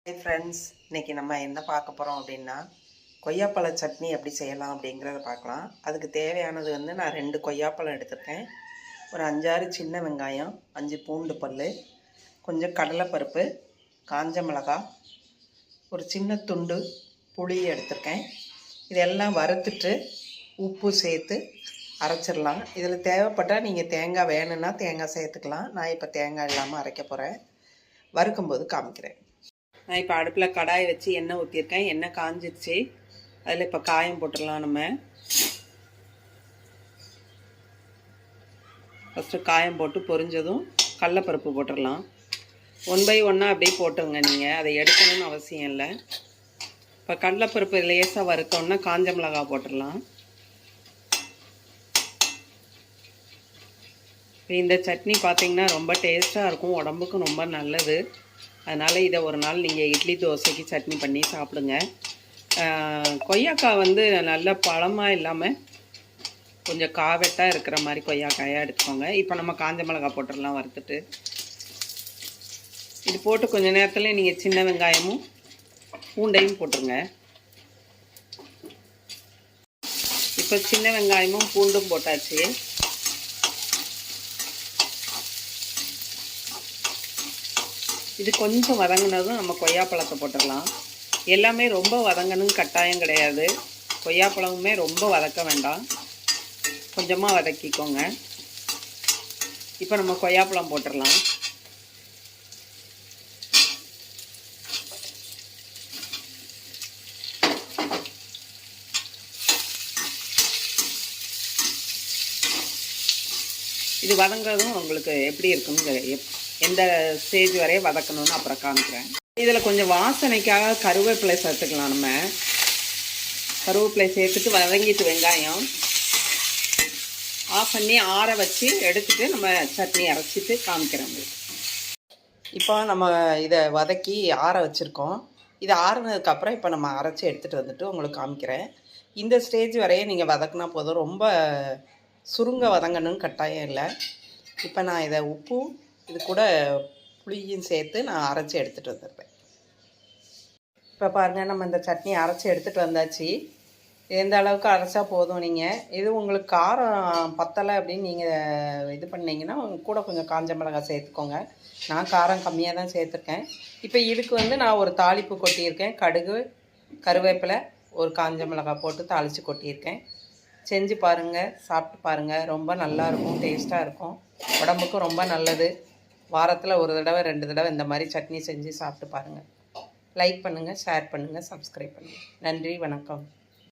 Hi friends, இன்றைக்கி நம்ம என்ன பார்க்க போகிறோம் அப்படின்னா கொய்யாப்பழ சட்னி எப்படி செய்யலாம் அப்படிங்கிறத பார்க்கலாம். அதுக்கு தேவையானது நான் 2 கொய்யாப்பழம் எடுத்துருக்கேன், ஒரு 5-6 சின்ன வெங்காயம், 5 பூண்டு பல், கொஞ்சம் கடலைப்பருப்பு, காஞ்ச மிளகாய், ஒரு சின்ன துண்டு புளி எடுத்திருக்கேன். இதெல்லாம் வறுத்துட்டு உப்பு சேர்த்து அரைச்சிடலாம். இதில் தேவைப்பட்டால் நீங்கள் தேங்காய் வேணும்னா தேங்காய் சேர்த்துக்கலாம். நான் இப்போ தேங்காய் இல்லாமல் அரைக்க போகிறேன். வறுக்கும்போது காமிக்கிறேன். நான் இப்போ அடுப்பில் கடாயை வச்சு எண்ணெய் ஊற்றிருக்கேன். எண்ணெய் காஞ்சிடுச்சு. அதில் இப்போ காயம் போட்டுடலாம். நம்ம ஃபஸ்ட்டு காயம் போட்டு பொரிஞ்சதும் கடலைப்பருப்பு போட்டுடலாம். 1 by 1 அப்படியே போட்டுங்க. நீங்கள் அதை எடுக்கணும்னு அவசியம் இல்லை. இப்போ கடலைப்பருப்பு லேசாக வறுத்தோன்னா காஞ்ச மிளகாய் போட்டுடலாம். இந்த சட்னி பார்த்திங்கன்னா ரொம்ப டேஸ்ட்டாக இருக்கும், உடம்புக்கும் ரொம்ப நல்லது. அதனால் இதை ஒரு நாள் நீங்கள் இட்லி தோசைக்கு சட்னி பண்ணி சாப்பிடுங்க. கொய்யாக்காய் நல்ல பழமாக இல்லாமல் கொஞ்சம் காவெட்டாக இருக்கிற மாதிரி கொய்யாக்காயாக எடுத்துக்கோங்க. இப்போ நம்ம காஞ்ச மிளகாய் போட்டுடலாம் வறுத்துட்டு. இது போட்டு கொஞ்சம் நேரத்தில் நீங்கள் சின்ன வெங்காயமும் பூண்டையும் போட்டுருங்க. இப்போ சின்ன வெங்காயமும் பூண்டும் போட்டாச்சு. இது கொஞ்சம் வதங்கினதும் நம்ம கொய்யாப்பழத்தை போட்டுடலாம். எல்லாமே ரொம்ப வதங்கணும்னு கட்டாயம் கிடையாது. கொய்யாப்பழமுமே ரொம்ப வதக்க வேண்டாம், கொஞ்சமாக வதக்கிக்கோங்க. இப்போ நம்ம கொய்யாப்பழம் போட்டுடலாம். இது வதங்கிறதும் உங்களுக்கு எப்படி இருக்குன்னு எந்த ஸ்டேஜ் வரைய வதக்கணும்னு அப்புறம் காமிக்கிறேன். இதில் கொஞ்சம் வாசனைக்காக கருவேப்பிலை சேர்த்துக்கலாம். நம்ம கருவேப்பிலை சேர்த்துட்டு வதங்கிட்டு வெங்காயம் ஆஃப் பண்ணி ஆற வச்சு எடுத்துகிட்டு நம்ம சட்னி அரைச்சிட்டு காமிக்கிறோம். இப்போ நம்ம இதை வதக்கி ஆற வச்சுருக்கோம். இது ஆறுனதுக்கப்புறம் இப்போ நம்ம அரைச்சி எடுத்துகிட்டு வந்துட்டு உங்களுக்கு காமிக்கிறேன். இந்த ஸ்டேஜ் வரைய நீங்கள் வதக்குனா போதும், ரொம்ப சுருங்க வதங்கணும்னு கட்டாயம் இல்லை. இப்போ நான் இதை உப்பு இது கூட புளியும் சேர்த்து நான் அரைச்சி எடுத்துகிட்டு வந்துடுறேன். இப்போ பாருங்கள், நம்ம இந்த சட்னி அரைச்சி எடுத்துகிட்டு வந்தாச்சு. எந்த அளவுக்கு அரைச்சா போதும். நீங்கள் இது உங்களுக்கு காரம் பத்தலை அப்படின்னு நீங்கள் இது பண்ணிங்கன்னா கூட கொஞ்சம் காஞ்ச மிளகாய் சேர்த்துக்கோங்க. நான் காரம் கம்மியாக தான் சேர்த்துருக்கேன். இப்போ இதுக்கு நான் ஒரு தாளிப்பு கொட்டியிருக்கேன். கடுகு, கருவேப்பிலை, ஒரு காஞ்ச மிளகாய் போட்டு தாளித்து கொட்டியிருக்கேன். செஞ்சு பாருங்கள், சாப்பிட்டு பாருங்கள். ரொம்ப நல்லாயிருக்கும், டேஸ்ட்டாக இருக்கும், உடம்புக்கும் ரொம்ப நல்லது. வாரத்தில் ஒரு தடவை 2 தடவை இந்த மாதிரி சட்னி செஞ்சு சாப்பிட்டு பாருங்கள். லைக் பண்ணுங்கள், ஷேர் பண்ணுங்கள், சப்ஸ்கிரைப் பண்ணுங்கள். நன்றி, வணக்கம்.